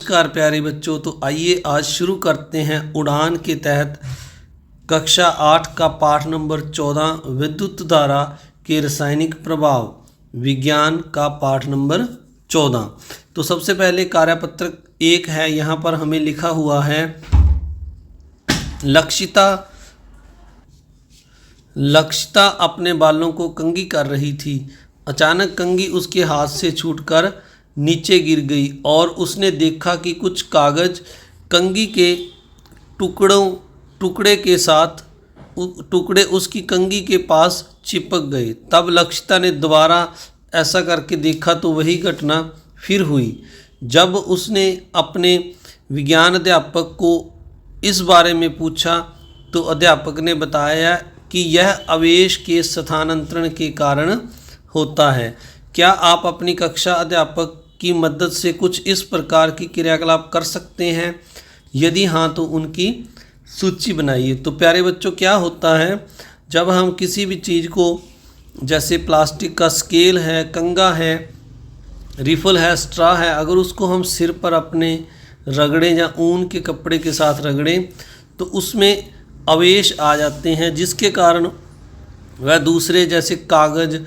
नमस्कार प्यारे बच्चों। तो आइए आज शुरू करते हैं उड़ान के तहत कक्षा 8 का पाठ नंबर 14 विद्युत धारा के रासायनिक प्रभाव विज्ञान का पाठ नंबर 14। तो सबसे पहले कार्यपत्रक 1 है। यहाँ पर हमें लिखा हुआ है लक्षिता अपने बालों को कंघी कर रही थी। अचानक कंघी उसके हाथ से छूटकर नीचे गिर गई और उसने देखा कि कुछ कागज कंघी के टुकड़े उसकी कंघी के पास चिपक गए। तब लक्षिता ने दोबारा ऐसा करके देखा तो वही घटना फिर हुई। जब उसने अपने विज्ञान अध्यापक को इस बारे में पूछा तो अध्यापक ने बताया कि यह आवेश के स्थानांतरण के कारण होता है। क्या आप अपनी कक्षा अध्यापक की मदद से कुछ इस प्रकार की क्रियाकलाप कर सकते हैं? यदि हाँ तो उनकी सूची बनाइए। तो प्यारे बच्चों, क्या होता है जब हम किसी भी चीज़ को, जैसे प्लास्टिक का स्केल है, कंघा है, रिफल है, स्ट्रा है, अगर उसको हम सिर पर अपने रगड़ें या ऊन के कपड़े के साथ रगड़ें तो उसमें आवेश आ जाते हैं, जिसके कारण वह दूसरे जैसे कागज़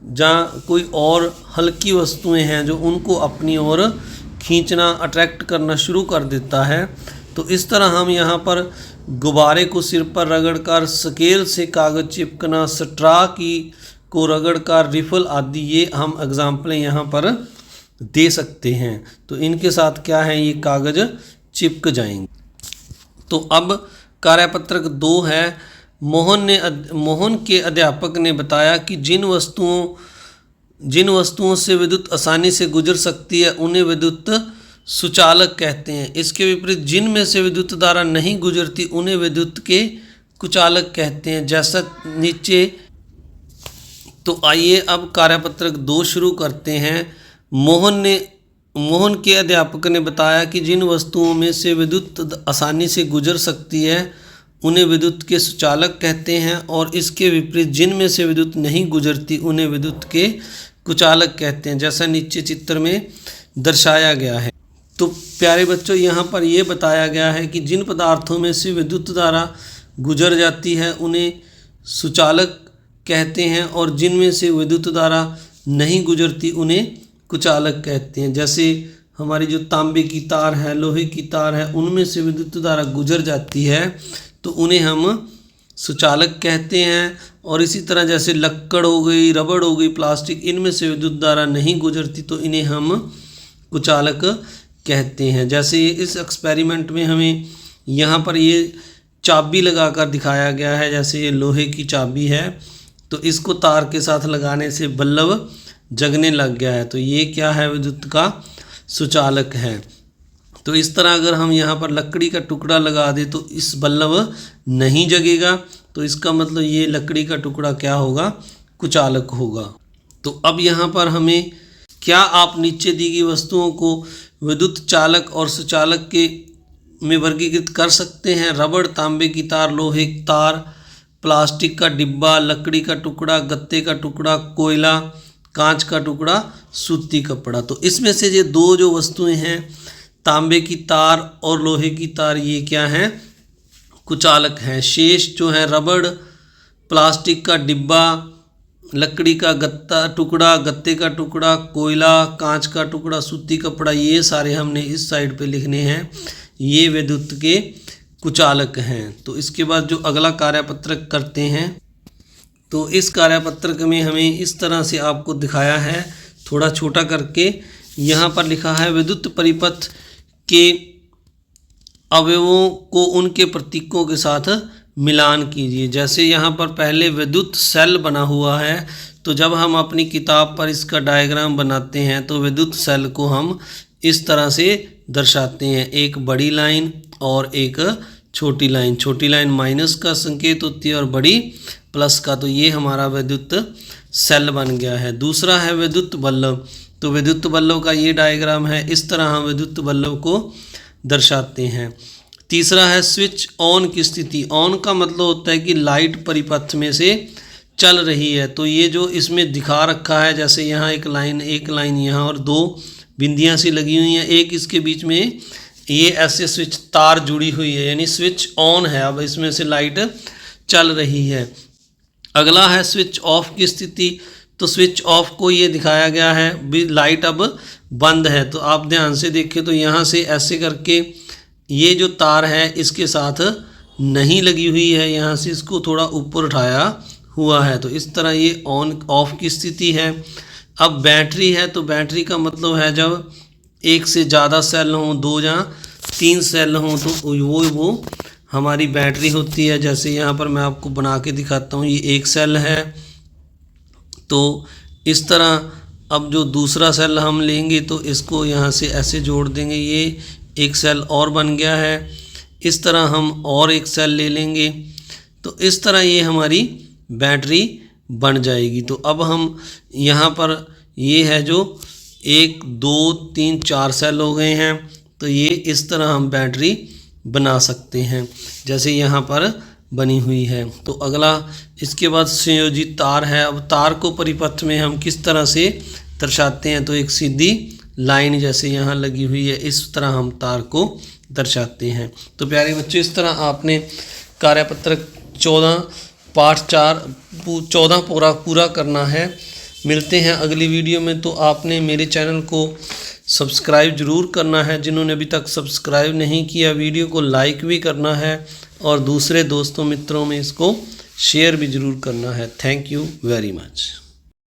जहाँ कोई और हल्की वस्तुएं हैं जो उनको अपनी ओर खींचना, अट्रैक्ट करना शुरू कर देता है। तो इस तरह हम यहाँ पर गुब्बारे को सिर पर रगड़कर, स्केल से कागज़ चिपकना, स्ट्रा को रगड़कर, रिफल आदि, ये हम एग्जाम्पलें यहाँ पर दे सकते हैं। तो इनके साथ क्या है, ये कागज़ चिपक जाएंगे। तो अब कार्यपत्रक 2 है। मोहन के अध्यापक ने बताया कि जिन वस्तुओं से विद्युत आसानी से गुजर सकती है उन्हें विद्युत सुचालक कहते हैं। इसके विपरीत जिन में से विद्युत धारा नहीं गुजरती उन्हें विद्युत के कुचालक कहते हैं, जैसा नीचे। तो आइए अब कार्यपत्रक 2 शुरू करते हैं। मोहन के अध्यापक ने बताया कि जिन वस्तुओं में से विद्युत आसानी से गुजर सकती है उन्हें विद्युत के सुचालक कहते हैं, और इसके विपरीत जिन में से विद्युत नहीं गुजरती उन्हें विद्युत के कुचालक कहते हैं, जैसा नीचे चित्र में दर्शाया गया है। तो प्यारे बच्चों, यहाँ पर यह बताया गया है कि जिन पदार्थों में से विद्युत धारा गुजर जाती है उन्हें सुचालक कहते हैं, और जिन में से विद्युत धारा नहीं गुजरती उन्हें कुचालक कहते हैं। जैसे हमारी जो तांबे की तार है, लोहे की तार है, उनमें से विद्युत धारा गुजर जाती है तो उन्हें हम सुचालक कहते हैं। और इसी तरह जैसे लक्कड़ हो गई, रबड़ हो गई, प्लास्टिक, इनमें से विद्युत धारा नहीं गुजरती तो इन्हें हम कुचालक कहते हैं। जैसे इस एक्सपेरिमेंट में हमें यहाँ पर ये चाबी लगाकर दिखाया गया है। जैसे ये लोहे की चाबी है तो इसको तार के साथ लगाने से बल्ब जगने लग गया है, तो ये क्या है, विद्युत का सुचालक है। तो इस तरह अगर हम यहाँ पर लकड़ी का टुकड़ा लगा दें तो इस बल्ब नहीं जगेगा, तो इसका मतलब ये लकड़ी का टुकड़ा क्या होगा, कुचालक होगा। तो अब यहाँ पर हमें, क्या आप नीचे दी गई वस्तुओं को विद्युत चालक और सुचालक में वर्गीकृत कर सकते हैं? रबड़, तांबे की तार, लोहे की तार, प्लास्टिक का डिब्बा, लकड़ी का टुकड़ा, गत्ते का टुकड़ा, कोयला, कांच का टुकड़ा, सूती कपड़ा। तो इसमें से ये 2 जो वस्तुएं हैं, तांबे की तार और लोहे की तार, ये क्या हैं, कुचालक हैं। शेष जो है रबड़, प्लास्टिक का डिब्बा, लकड़ी का टुकड़ा, गत्ते का टुकड़ा, कोयला, कांच का टुकड़ा, सूती कपड़ा, ये सारे हमने इस साइड पे लिखने हैं, ये विद्युत के कुचालक हैं। तो इसके बाद जो अगला कार्यपत्रक करते हैं, तो इस कार्यपत्रक में हमें इस तरह से आपको दिखाया है, थोड़ा छोटा करके। यहाँ पर लिखा है विद्युत परिपथ के अवयवों को उनके प्रतीकों के साथ मिलान कीजिए। जैसे यहाँ पर पहले विद्युत सेल बना हुआ है, तो जब हम अपनी किताब पर इसका डायग्राम बनाते हैं तो विद्युत सेल को हम इस तरह से दर्शाते हैं, एक बड़ी लाइन और एक छोटी लाइन। छोटी लाइन माइनस का संकेत होती है और बड़ी प्लस का। तो ये हमारा विद्युत सेल बन गया है। दूसरा है विद्युत बल्ब। तो विद्युत बल्ब का ये डायग्राम है, इस तरह हम विद्युत बल्ब को दर्शाते हैं। तीसरा है स्विच ऑन की स्थिति। ऑन का मतलब होता है कि लाइट परिपथ में से चल रही है। तो ये जो इसमें दिखा रखा है, जैसे यहाँ एक लाइन यहाँ और 2 बिंदियाँ सी लगी हुई हैं, एक इसके बीच में ये ऐसे स्विच तार जुड़ी हुई है, यानी स्विच ऑन है, अब इसमें से लाइट चल रही है। अगला है स्विच ऑफ की स्थिति, तो स्विच ऑफ को ये दिखाया गया है भी लाइट अब बंद है। तो आप ध्यान से देखें तो यहाँ से ऐसे करके ये जो तार है इसके साथ नहीं लगी हुई है, यहाँ से इसको थोड़ा ऊपर उठाया हुआ है, तो इस तरह ये ऑन ऑफ की स्थिति है। अब बैटरी है, तो बैटरी का मतलब है जब एक से ज़्यादा सेल हों, 2 या 3 सेल हों, तो वो हमारी बैटरी होती है। जैसे यहाँ पर मैं आपको बना के दिखाता हूँ, ये एक सेल है, तो इस तरह अब जो दूसरा सेल हम लेंगे तो इसको यहाँ से ऐसे जोड़ देंगे, ये एक सेल और बन गया है। इस तरह हम और एक सेल ले लेंगे, तो इस तरह ये हमारी बैटरी बन जाएगी। तो अब हम यहाँ पर ये है जो 1 2 3 4 सेल हो गए हैं, तो ये इस तरह हम बैटरी बना सकते हैं जैसे यहाँ पर बनी हुई है। तो अगला इसके बाद संयोजित तार है। अब तार को परिपथ में हम किस तरह से दर्शाते हैं, तो एक सीधी लाइन जैसे यहाँ लगी हुई है, इस तरह हम तार को दर्शाते हैं। तो प्यारे बच्चों, इस तरह आपने कार्यपत्रक 14 पाठ 14 पूरा करना है। मिलते हैं अगली वीडियो में। तो आपने मेरे चैनल को सब्सक्राइब ज़रूर करना है, जिन्होंने अभी तक सब्सक्राइब नहीं किया, वीडियो को लाइक भी करना है और दूसरे दोस्तों मित्रों में इसको शेयर भी ज़रूर करना है। Thank you very much.